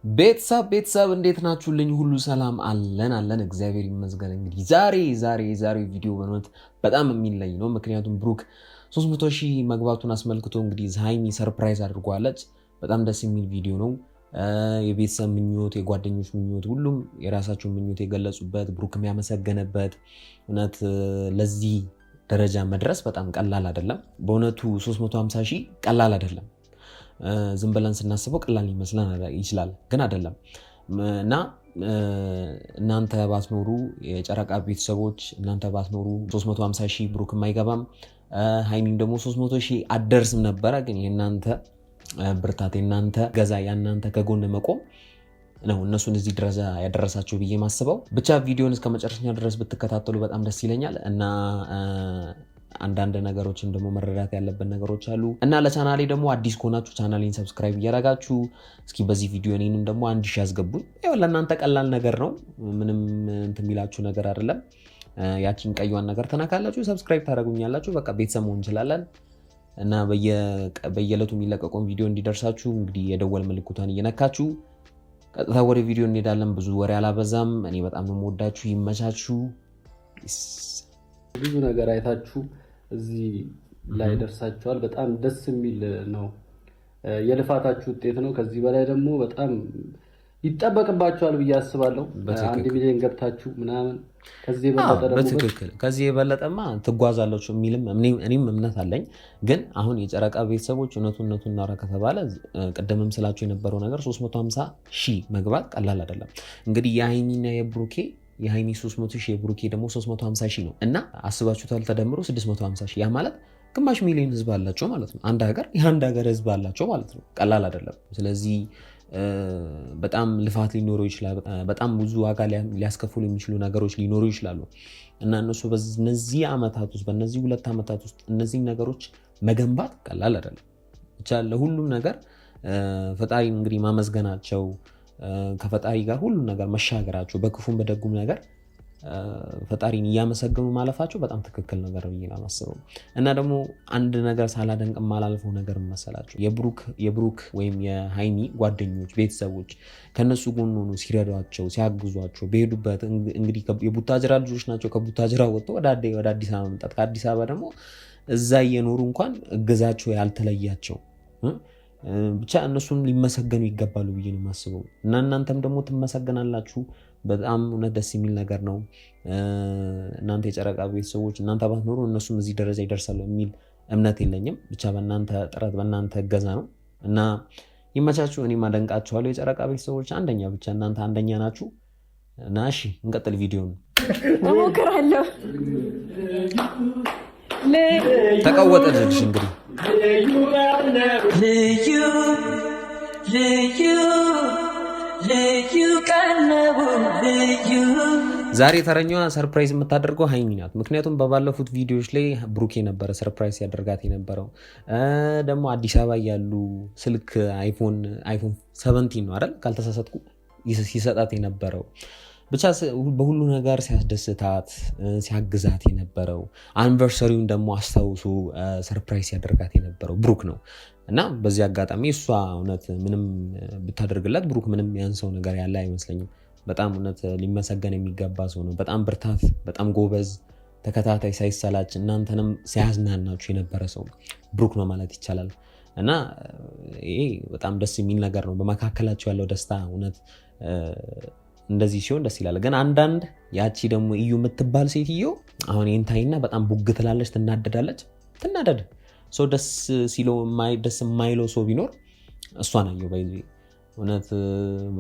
ቤተሰብ እንዴት ናችሁልኝ? ሁሉ ሰላም አለን እግዚአብሔር ይመስገን። እንግዲህ ዛሬ ቪዲዮ በእውነት በጣም የሚለይ ነው። ምክንያቱም ብሩክ 300,000 መግባቱን አስመልክቶ እንግዲህ ሃይሚ ሰርፕራይዝ አድርጓለች። በጣም ደስ የሚል ቪዲዮ ነው። የቤተሰብ ምኞት፣ የጓደኞች ምኞት፣ ሁሉም የራሳቸውን ምኞት የገለጹበት፣ ብሩክም ያመሰገነበት። እውነት ለዚህ ደረጃ መድረስ በጣም ቀላል አይደለም። በእውነቱ 350,000 ቀላል አይደለም። ዝም ብለን ስናስበው ቀላል ሊመስለን ይችላል፣ ግን አይደለም። እና እናንተ ባትኖሩ የጨረቃ ቤተሰቦች እናንተ ባትኖሩ 350,000 ብሩክም አይገባም፣ ሃይሚም ደግሞ 300,000 አደርስም ነበረ። ግን የእናንተ ብርታት፣ የእናንተ ገዛ፣ የእናንተ ከጎን መቆም ነው እነሱን እዚህ ደረጃ ያደረሳቸው ብዬ ማስበው። ብቻ ቪዲዮን እስከ መጨረሻ ድረስ ብትከታተሉ በጣም ደስ ይለኛል እና አንዳንድ ነገሮችን ደግሞ መረዳት ያለበት ነገሮች አሉ እና ለቻናሌ ደግሞ አዲስ ከሆናችሁ ቻናሌን ሰብስክራይብ እያደረጋችሁ እስኪ በዚህ ቪዲዮ እኔንም ደግሞ 1,000 ያስገቡኝ። ያው ለእናንተ ቀላል ነገር ነው፣ ምንም እንትን የሚላችሁ ነገር አይደለም። ያቺን ቀዩን ነገር ተናካላችሁ ሰብስክራይብ ታደርጉኛላችሁ፣ በቃ ቤተሰብ መሆን እንችላለን እና በየዕለቱ የሚለቀቀውን ቪዲዮ እንዲደርሳችሁ እንግዲህ የደወል ምልክቷን እየነካችሁ ቀጥታ ወደ ቪዲዮ እንሄዳለን። ብዙ ወሬ አላበዛም። እኔ በጣም ነው የምወዳችሁ። ይመቻችሁ። ብዙ ነገር አይታችሁ እዚህ ላይ ደርሳችኋል። በጣም ደስ የሚል ነው። የልፋታችሁ ውጤት ነው። ከዚህ በላይ ደግሞ በጣም ይጠበቅባችኋል ብዬ አስባለሁ። 1 ሚሊዮን ገብታችሁ ምናምን ከዚህ የበለጠ ደግሞ በትክክል ከዚህ የበለጠማ ትጓዛላችሁ የሚልም እኔም እምነት አለኝ። ግን አሁን የጨረቃ ቤተሰቦች እውነቱን እናውራ ከተባለ ቅድምም ስላችሁ የነበረው ነገር 350,000 መግባት ቀላል አይደለም። እንግዲህ የሃይሚና የሃይሚ 300,000 የብሩኬ ደግሞ 350,000 ነው እና አስባችሁታል። ተደምሮ 650,000 ያ ማለት ግማሽ ሚሊዮን ህዝብ አላቸው ማለት ነው። የአንድ ሀገር ህዝብ አላቸው ማለት ነው። ቀላል አይደለም። ስለዚህ በጣም ልፋት ሊኖረው ይችላል። በጣም ብዙ ዋጋ ሊያስከፍሉ የሚችሉ ነገሮች ሊኖሩ ይችላሉ እና እነሱ በነዚህ ዓመታት ውስጥ በነዚህ 2 ዓመታት ውስጥ እነዚህ ነገሮች መገንባት ቀላል አይደለም። ብቻ ለሁሉም ነገር ፈጣሪ እንግዲህ ማመስገናቸው፣ ከፈጣሪ ጋር ሁሉም ነገር መሻገራቸው፣ በክፉም በደጉም ነገር ፈጣሪን እያመሰገኑ ማለፋቸው በጣም ትክክል ነገር ብዬ ነው የማስበው። እና ደግሞ አንድ ነገር ሳላደንቅ ማላልፈው ነገር መሰላቸው የብሩክ ወይም የሃይሚ ጓደኞች፣ ቤተሰቦች ከነሱ ጎን ሆኖ ሲረዷቸው፣ ሲያግዟቸው በሄዱበት እንግዲህ የቡታጅራ ልጆች ናቸው። ከቡታጅራ ወጥቶ ወደ አዲስ አበባ መምጣት፣ ከአዲስ አበባ ደግሞ እዛ እየኖሩ እንኳን እገዛቸው ያልተለያቸው ብቻ እነሱም ሊመሰገኑ ይገባሉ ብዬ ነው የማስበው። እና እናንተም ደግሞ ትመሰገናላችሁ። በጣም እውነት ደስ የሚል ነገር ነው። እናንተ የጨረቃ ቤተሰቦች እናንተ ባትኖሩ እነሱም እዚህ ደረጃ ይደርሳሉ የሚል እምነት የለኝም። ብቻ በእናንተ ጥረት በእናንተ እገዛ ነው እና ይመቻችሁ። እኔም አደንቃችኋለሁ የጨረቃ ቤተሰቦች። አንደኛ ብቻ እናንተ አንደኛ ናችሁ እና እሺ እንቀጥል ቪዲዮን። እሞክራለሁ። ተቀወጠልሽ እንግዲህ ዛሬ ተረኛዋ ሰርፕራይዝ የምታደርገው ሃይሚ ናት። ምክንያቱም በባለፉት ቪዲዮዎች ላይ ብሩክ የነበረ ሰርፕራይዝ ያደርጋት የነበረው ደግሞ አዲስ አበባ ያሉ ስልክ አይፎን 17 ነው አይደል ካልተሳሳትኩ ሲሰጣት የነበረው ብቻ በሁሉ ነገር ሲያስደስታት ሲያግዛት የነበረው አንቨርሰሪውን ደግሞ አስታውሱ ሰርፕራይዝ ያደርጋት የነበረው ብሩክ ነው እና በዚህ አጋጣሚ እሷ እውነት ምንም ብታደርግላት ብሩክ ምንም ያንሰው ነገር ያለ አይመስለኝም። በጣም እውነት ሊመሰገን የሚገባ ሰው ነው። በጣም ብርታት፣ በጣም ጎበዝ፣ ተከታታይ ሳይሰላች እናንተንም ሲያዝናናችሁ የነበረ ሰው ብሩክ ነው ማለት ይቻላል እና ይሄ በጣም ደስ የሚል ነገር ነው። በመካከላቸው ያለው ደስታ እውነት እንደዚህ ሲሆን ደስ ይላል። ግን አንዳንድ ያቺ ደግሞ እዩ የምትባል ሴትዮ አሁን የንታይና በጣም ቡግ ትላለች፣ ትናደዳለች። ትናደድ ሰው ደስ ሲለው ደስ የማይለው ሰው ቢኖር እሷ ናየው። እውነት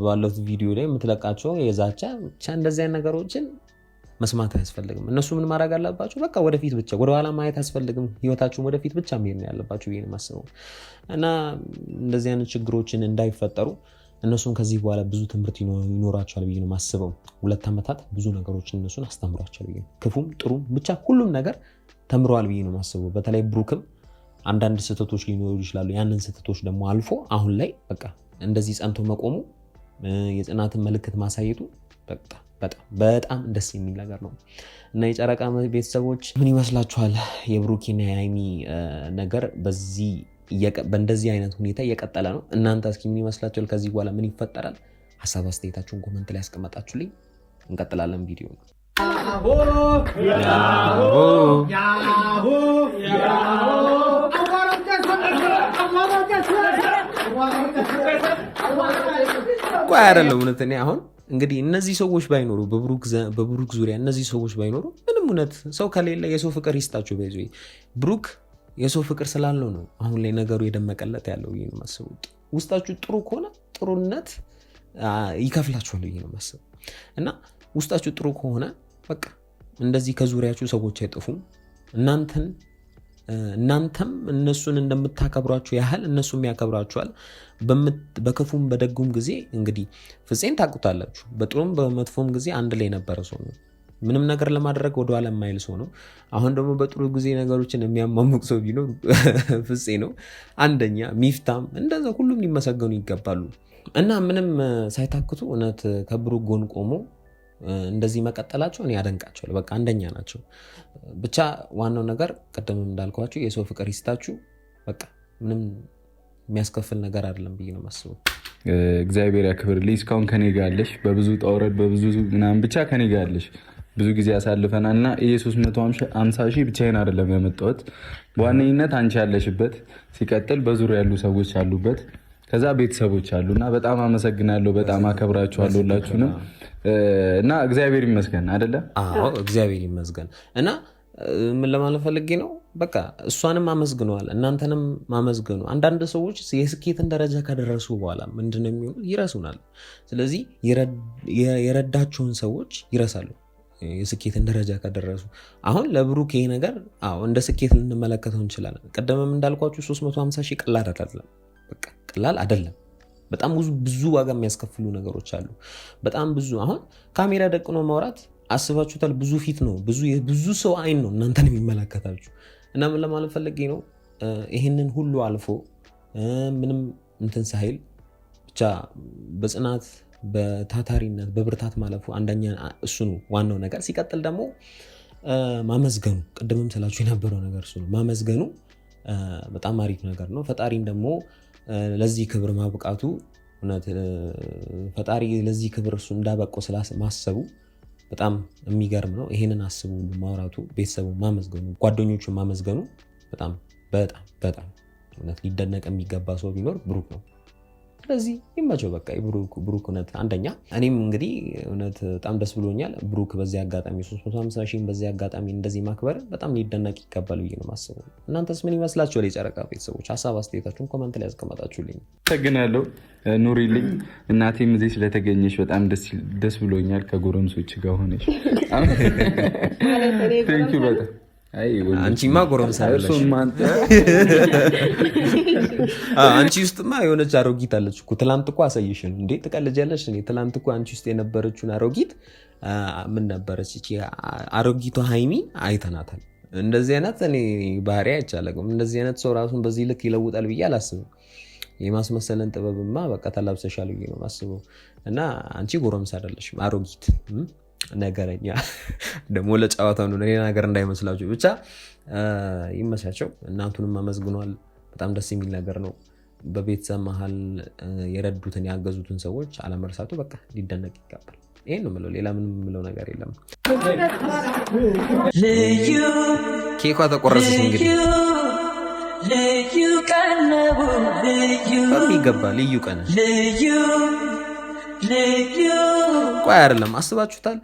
ባለፉት ቪዲዮ ላይ የምትለቃቸው የዛቻ ብቻ እንደዚህ አይነት ነገሮችን መስማት አያስፈልግም። እነሱ ምን ማድረግ አለባቸው? በቃ ወደፊት ብቻ፣ ወደኋላ ማየት አያስፈልግም። ህይወታችሁን ወደፊት ብቻ መሄድ ነው ያለባችሁ ብዬ ነው የማስበው እና እንደዚህ አይነት ችግሮችን እንዳይፈጠሩ እነሱን ከዚህ በኋላ ብዙ ትምህርት ይኖራቸዋል ብዬ ነው የማስበው። 2 ዓመታት ብዙ ነገሮችን እነሱን አስተምሯቸዋል ብዬ ነው። ክፉም ጥሩም ብቻ ሁሉም ነገር ተምረዋል ብዬ ነው የማስበው። በተለይ ብሩክም አንዳንድ ስህተቶች ሊኖሩ ይችላሉ። ያንን ስህተቶች ደግሞ አልፎ አሁን ላይ በቃ እንደዚህ ጸንቶ መቆሙ፣ የጽናትን ምልክት ማሳየቱ በጣም ደስ የሚል ነገር ነው እና የጨረቃ ቤተሰቦች ምን ይመስላችኋል? የብሩክና የሃይሚ ነገር በዚህ በእንደዚህ አይነት ሁኔታ እየቀጠለ ነው። እናንተ እስኪ ምን ይመስላችኋል? ከዚህ በኋላ ምን ይፈጠራል? ሀሳብ አስተያየታችሁን ኮመንት ላይ ያስቀመጣችሁልኝ እንቀጥላለን ቪዲዮ ነው። ቆይ አይደለም እውነት እኔ አሁን እንግዲህ እነዚህ ሰዎች ባይኖሩ በብሩክ ዙሪያ እነዚህ ሰዎች ባይኖሩ ምንም እውነት ሰው ከሌለ የሰው ፍቅር ይስጣቸው። በይዞ ብሩክ የሰው ፍቅር ስላለው ነው አሁን ላይ ነገሩ የደመቀለት ያለው ይሄን ማሰቡ። ውስጣችሁ ጥሩ ከሆነ ጥሩነት ይከፍላችኋል ይሄን ማሰቡ እና ውስጣችሁ ጥሩ ከሆነ በቃ እንደዚህ ከዙሪያችሁ ሰዎች አይጠፉም። እናንተም እነሱን እንደምታከብሯቸው ያህል እነሱም ያከብራችኋል። በክፉም በደጉም ጊዜ እንግዲህ ፍፄን ታውቁታላችሁ። በጥሩም በመጥፎም ጊዜ አንድ ላይ የነበረ ሰው ነው። ምንም ነገር ለማድረግ ወደኋላ የማይል ሰው ነው። አሁን ደግሞ በጥሩ ጊዜ ነገሮችን የሚያማሙቅ ሰው ቢኖር ፍፄ ነው። አንደኛ ሚፍታም እንደዛ ሁሉም ሊመሰገኑ ይገባሉ እና ምንም ሳይታክቱ እውነት ከብሩክ ጎን ቆሞ እንደዚህ መቀጠላቸው እኔ ያደንቃቸዋል። በቃ አንደኛ ናቸው። ብቻ ዋናው ነገር ቅድም እንዳልኳችሁ የሰው ፍቅር ይስጣችሁ። በቃ ምንም የሚያስከፍል ነገር አይደለም ብዬ ነው የማስበው። እግዚአብሔር ያክብርልኝ። እስካሁን ከኔ ጋር አለሽ፣ በብዙ ጣውረድ በብዙ ምናምን ብቻ ከኔ ጋር አለሽ። ብዙ ጊዜ ያሳልፈናል እና ይሄ 350 ሺህ ብቻዬን አይደለም ያመጣሁት። በዋነኝነት አንቺ ያለሽበት፣ ሲቀጥል በዙሪያ ያሉ ሰዎች አሉበት፣ ከዛ ቤተሰቦች አሉ እና በጣም አመሰግናለሁ። በጣም አከብራችኋለሁ ሁላችሁንም እና እግዚአብሔር ይመስገን አይደለ? አዎ እግዚአብሔር ይመስገን። እና ምን ለማለት ፈልጌ ነው በቃ እሷንም አመስግነዋል፣ እናንተንም ማመስገኑ። አንዳንድ ሰዎች የስኬትን ደረጃ ከደረሱ በኋላ ምንድነው የሚሆኑት? ይረሱናል። ስለዚህ የረዳቸውን ሰዎች ይረሳሉ የስኬትን ደረጃ ከደረሱ። አሁን ለብሩክ ይሄ ነገር እንደ ስኬት ልንመለከተው እንችላለን። ቀደምም እንዳልኳችሁ 350 ሺህ ቀላል አይደለም። በቃ ቀላል አይደለም። በጣም ብዙ ዋጋ የሚያስከፍሉ ነገሮች አሉ። በጣም ብዙ አሁን ካሜራ ደቅኖ ማውራት አስባችሁታል? ብዙ ፊት ነው፣ ብዙ ሰው አይን ነው እናንተን የሚመለከታችሁ። እና ምን ለማለት ፈልጌ ነው ይህንን ሁሉ አልፎ ምንም እንትን ሳይል ብቻ በጽናት በታታሪነት በብርታት ማለፉ አንደኛ እሱ ነው ዋናው ነገር። ሲቀጥል ደግሞ ማመስገኑ፣ ቅድምም ስላችሁ የነበረው ነገር እሱ ነው። ማመስገኑ በጣም አሪፍ ነገር ነው። ፈጣሪን ደግሞ ለዚህ ክብር ማብቃቱ እውነት ፈጣሪ ለዚህ ክብር እሱ እንዳበቀው ማሰቡ በጣም የሚገርም ነው። ይሄንን አስቡ ማውራቱ፣ ቤተሰቡ ማመስገኑ፣ ጓደኞቹ ማመስገኑ በጣም በጣም በጣም እውነት ሊደነቅ የሚገባ ሰው ቢኖር ብሩክ ነው። ስለዚህ ይመቸው በቃ ብሩክ እውነት አንደኛ። እኔም እንግዲህ እውነት በጣም ደስ ብሎኛል። ብሩክ በዚህ አጋጣሚ 350 ሺህ በዚህ አጋጣሚ እንደዚህ ማክበር በጣም ሊደነቅ ይገባል ብዬ ነው የማስበው። እናንተስ ምን ይመስላችኋል? የጨረቃ ቤተሰቦች ሀሳብ አስተያየታችሁን ኮመንት ላይ ያስቀመጣችሁልኝ አመሰግናለሁ። ኑሪልኝ። እናቴም እዚህ ስለተገኘሽ በጣም ደስ ብሎኛል። ከጎረምሶች ጋር ሆነሽ በጣም አንቺማ ጎረምሳ አይደለሽ። አንቺ ውስጥማ የሆነች አሮጊት አለች እኮ። ትላንት እኮ አሳየሽን እንዴ! ትቀልጃለሽ። እኔ ትላንት እኮ አንቺ ውስጥ የነበረችውን አሮጊት ምን ነበረች እቺ አሮጊቷ ሃይሚ አይተናታል። እንደዚህ አይነት እኔ ባህሪ አይቻለኝም። እንደዚህ አይነት ሰው ራሱን በዚህ ልክ ይለውጣል ብዬ አላስብም። የማስመሰለን ጥበብማ በቃ ተላብሰሻል ብዬ ነው የማስበው። እና አንቺ ጎረምሳ አይደለሽም፣ አሮጊት ነገረኛ ደግሞ ለጨዋታ ነው፣ ሌላ ነገር እንዳይመስላችሁ። ብቻ ይመቻቸው። እናንቱንም አመስግኗል። በጣም ደስ የሚል ነገር ነው። በቤተሰብ መሀል የረዱትን ያገዙትን ሰዎች አለመርሳቱ በቃ ሊደነቅ ይገባል። ይሄን ነው የምለው፣ ሌላ ምንም የምለው ነገር የለም። ኬኳ ተቆረሰች እንግዲህ በሚገባ ልዩ ቀን ቆይ አይደለም። አስባችሁታል?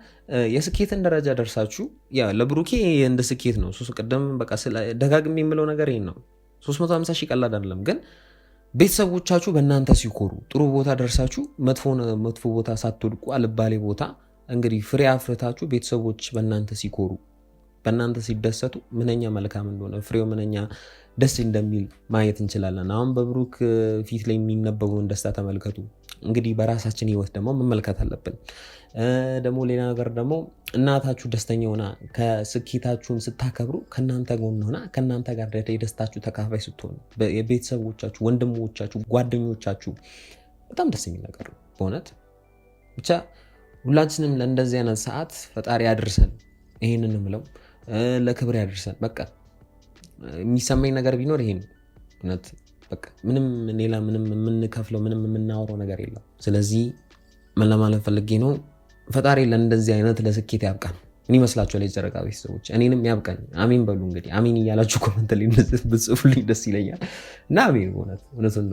የስኬትን ደረጃ ደርሳችሁ ለብሩኬ እንደ ስኬት ነው። ቅድም በቃ ደጋግሜ የምለው ነገር ይሄን ነው። 350 ሺህ ቀላል አይደለም። ግን ቤተሰቦቻችሁ በእናንተ ሲኮሩ፣ ጥሩ ቦታ ደርሳችሁ መጥፎ ቦታ ሳትወድቁ አልባሌ ቦታ እንግዲህ ፍሬ አፍርታችሁ ቤተሰቦች በእናንተ ሲኮሩ፣ በእናንተ ሲደሰቱ ምንኛ መልካም እንደሆነ ፍሬው ምንኛ ደስ እንደሚል ማየት እንችላለን። አሁን በብሩክ ፊት ላይ የሚነበበውን ደስታ ተመልከቱ። እንግዲህ በራሳችን ህይወት ደግሞ መመልከት አለብን። ደግሞ ሌላ ነገር ደግሞ እናታችሁ ደስተኛ ሆና ከስኬታችሁን ስታከብሩ ከእናንተ ጎን ሆና ከእናንተ ጋር የደስታችሁ ተካፋይ ስትሆኑ የቤተሰቦቻችሁ፣ ወንድሞቻችሁ፣ ጓደኞቻችሁ በጣም ደስ የሚል ነገር ነው በእውነት። ብቻ ሁላችንም ለእንደዚህ አይነት ሰዓት ፈጣሪ ያድርሰን። ይሄንን ምለው ለክብር ያድርሰን። በቃ የሚሰማኝ ነገር ቢኖር ይሄን እውነት በቃ ምንም ሌላ ምንም የምንከፍለው ምንም የምናወራው ነገር የለም። ስለዚህ ምን ለማለት ፈልጌ ነው፣ ፈጣሪ ለእንደዚህ አይነት ለስኬት ያብቃን። ምን ይመስላችኋል የጨረቃ ቤተሰቦች? እኔንም ያብቃኝ። አሜን በሉ እንግዲህ። አሜን እያላችሁ ኮመንት ላይ ብጽፉልኝ ደስ ይለኛል። እና አሜን እውነቱን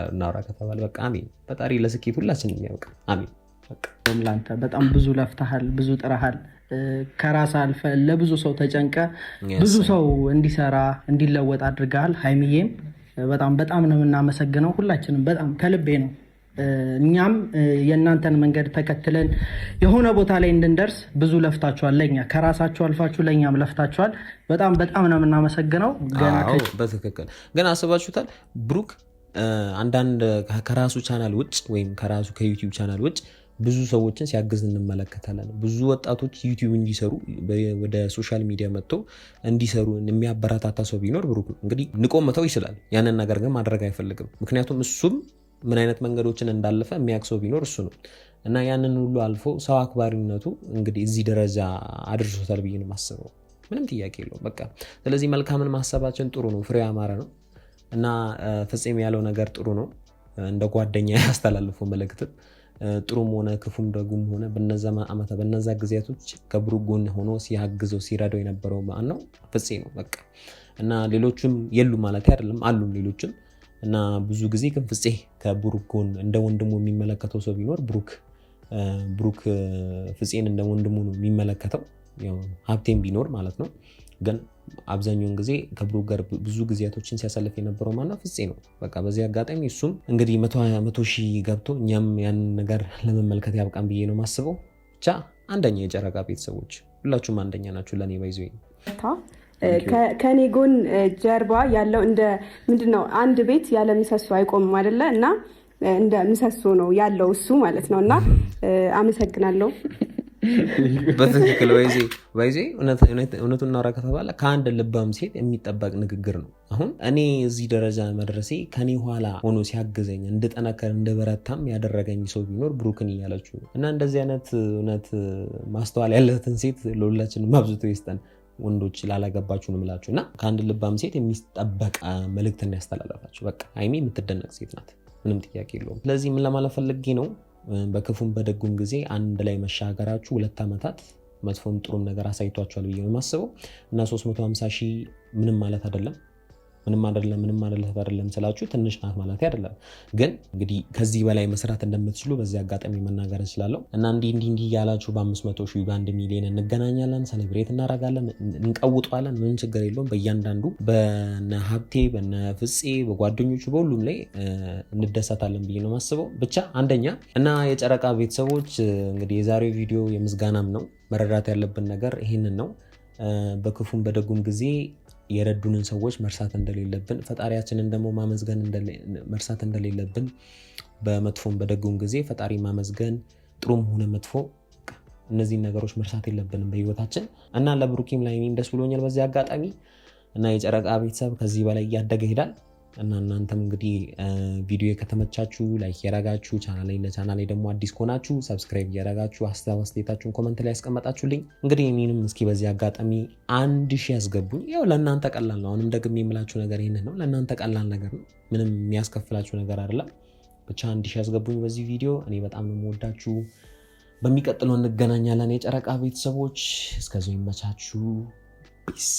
እናውራ ከተባለ በቃ አሜን። ፈጣሪ ለስኬት ሁላችንም ያብቃን። አሜን። ላንተ በጣም ብዙ ለፍተሃል፣ ብዙ ጥረሃል። ከራስ አልፈ ለብዙ ሰው ተጨንቀ ብዙ ሰው እንዲሰራ እንዲለወጥ አድርገሃል። ሀይሚዬም በጣም ነው የምናመሰግነው። ሁላችንም በጣም ከልቤ ነው። እኛም የእናንተን መንገድ ተከትለን የሆነ ቦታ ላይ እንድንደርስ ብዙ ለፍታችኋል። ለኛ ከራሳችሁ አልፋችሁ ለኛም ለፍታችኋል። በጣም ነው የምናመሰግነው። በትክክል ግን አስባችሁታል? ብሩክ አንዳንድ ከራሱ ቻናል ውጭ ወይም ከራሱ ከዩቲዩብ ቻናል ውጭ ብዙ ሰዎችን ሲያግዝ እንመለከታለን። ብዙ ወጣቶች ዩቲዩብ እንዲሰሩ ወደ ሶሻል ሚዲያ መጥተው እንዲሰሩ የሚያበረታታ ሰው ቢኖር ብሩክ እንግዲህ ንቆ መተው ይችላል። ያንን ነገር ግን ማድረግ አይፈልግም። ምክንያቱም እሱም ምን አይነት መንገዶችን እንዳለፈ የሚያውቅ ሰው ቢኖር እሱ ነው እና ያንን ሁሉ አልፎ ሰው አክባሪነቱ እንግዲህ እዚህ ደረጃ አድርሶታል ብዬ ነው የማስበው። ምንም ጥያቄ የለውም በቃ። ስለዚህ መልካምን ማሰባችን ጥሩ ነው፣ ፍሬ አማረ ነው እና ፍፄም ያለው ነገር ጥሩ ነው። እንደ ጓደኛ ያስተላልፈው መልእክትም ጥሩም ሆነ ክፉም ደጉም ሆነ በነዛ ጊዜያቶች ከብሩክ ጎን ሆኖ ሲያግዘው ሲረዳው የነበረው ማን ነው? ፍፄ ነው በቃ። እና ሌሎችም የሉ ማለት አይደለም፣ አሉም ሌሎችም። እና ብዙ ጊዜ ግን ፍፄ ከብሩክ ጎን እንደ ወንድሙ የሚመለከተው ሰው ቢኖር ብሩክ ፍፄን እንደ ወንድሙ ነው የሚመለከተው። ሀብቴም ቢኖር ማለት ነው። ግን አብዛኛውን ጊዜ ከብሩክ ጋር ብዙ ጊዜያቶችን ሲያሳልፍ የነበረው ማነው? ፍፄ ነው በቃ። በዚህ አጋጣሚ እሱም እንግዲህ 100,000 ገብቶ እኛም ያንን ነገር ለመመልከት ያብቃን ብዬ ነው ማስበው። ብቻ አንደኛ የጨረቃ ቤተሰቦች ሁላችሁም አንደኛ ናችሁ ለእኔ ባይዞ። ከኔ ጎን ጀርባ ያለው እንደ ምንድነው አንድ ቤት ያለ ምሰሶ አይቆምም አይደለ? እና እንደ ምሰሶ ነው ያለው እሱ ማለት ነው። እና አመሰግናለሁ። በትክክል ባይዜ እውነቱን እናውራ ከተባለ ከአንድ ልባም ሴት የሚጠበቅ ንግግር ነው። አሁን እኔ እዚህ ደረጃ መድረሴ ከኔ ኋላ ሆኖ ሲያግዘኝ እንድጠነከር እንድበረታም ያደረገኝ ሰው ቢኖር ብሩክን እያለችው ነው። እና እንደዚህ አይነት እውነት ማስተዋል ያለትን ሴት ለሁላችንም አብዝቶ ይስጠን። ወንዶች ላላገባችሁ ነው የምላችሁ። እና ከአንድ ልባም ሴት የሚጠበቅ መልእክትን ያስተላለፋችሁ። በቃ ሀይሚ የምትደነቅ ሴት ናት፣ ምንም ጥያቄ የለውም። ስለዚህ ምን ለማለት ፈልጌ ነው፣ በክፉም በደጉም ጊዜ አንድ ላይ መሻገራችሁ 2 ዓመታት መጥፎም ጥሩም ነገር አሳይቷችኋል ብዬ ነው የማስበው። እና 350,000 ምንም ማለት አይደለም። ምንም አይደለም ስላችሁ ትንሽ ናት ማለት አይደለም። ግን እንግዲህ ከዚህ በላይ መስራት እንደምትችሉ በዚህ አጋጣሚ መናገር እችላለሁ። እና እንዲህ ያላችሁ በ500,000 በ1 ሚሊዮን እንገናኛለን፣ ሴሌብሬት እናደርጋለን፣ እንቀውጠዋለን። ምንም ችግር የለውም። በእያንዳንዱ በነ ሀብቴ በነ ፍፄ በጓደኞቹ በሁሉም ላይ እንደሰታለን ብዬ ነው የማስበው። ብቻ አንደኛ እና የጨረቃ ቤተሰቦች እንግዲህ የዛሬው ቪዲዮ የምስጋናም ነው። መረዳት ያለብን ነገር ይህንን ነው። በክፉም በደጉም ጊዜ የረዱንን ሰዎች መርሳት እንደሌለብን፣ ፈጣሪያችንን ደግሞ ማመስገን መርሳት እንደሌለብን፣ በመጥፎም በደጉም ጊዜ ፈጣሪ ማመስገን ጥሩም ሆነ መጥፎ እነዚህን ነገሮች መርሳት የለብንም በህይወታችን። እና ለብሩኬም ላይ ደስ ብሎኛል በዚህ አጋጣሚ። እና የጨረቃ ቤተሰብ ከዚህ በላይ እያደገ ይሄዳል። እና እናንተም እንግዲህ ቪዲዮ ከተመቻችሁ ላይክ ያረጋችሁ፣ ለቻናሌ ደግሞ አዲስ ከሆናችሁ ሰብስክራይብ ያረጋችሁ፣ ሀሳብ አስተያየታችሁን ኮመንት ላይ ያስቀመጣችሁልኝ። እንግዲህ እኔንም እስኪ በዚህ አጋጣሚ 1,000 ያስገቡኝ። ያው ለእናንተ ቀላል ነው። አሁንም ደግሞ የምላችሁ ነገር ይህንን ነው። ለእናንተ ቀላል ነገር ነው። ምንም የሚያስከፍላችሁ ነገር አይደለም። ብቻ 1,000 ያስገቡኝ በዚህ ቪዲዮ። እኔ በጣም ነው የምወዳችሁ። በሚቀጥለው እንገናኛለን የጨረቃ ቤተሰቦች። እስከዚያው ይመቻችሁ። ፒስ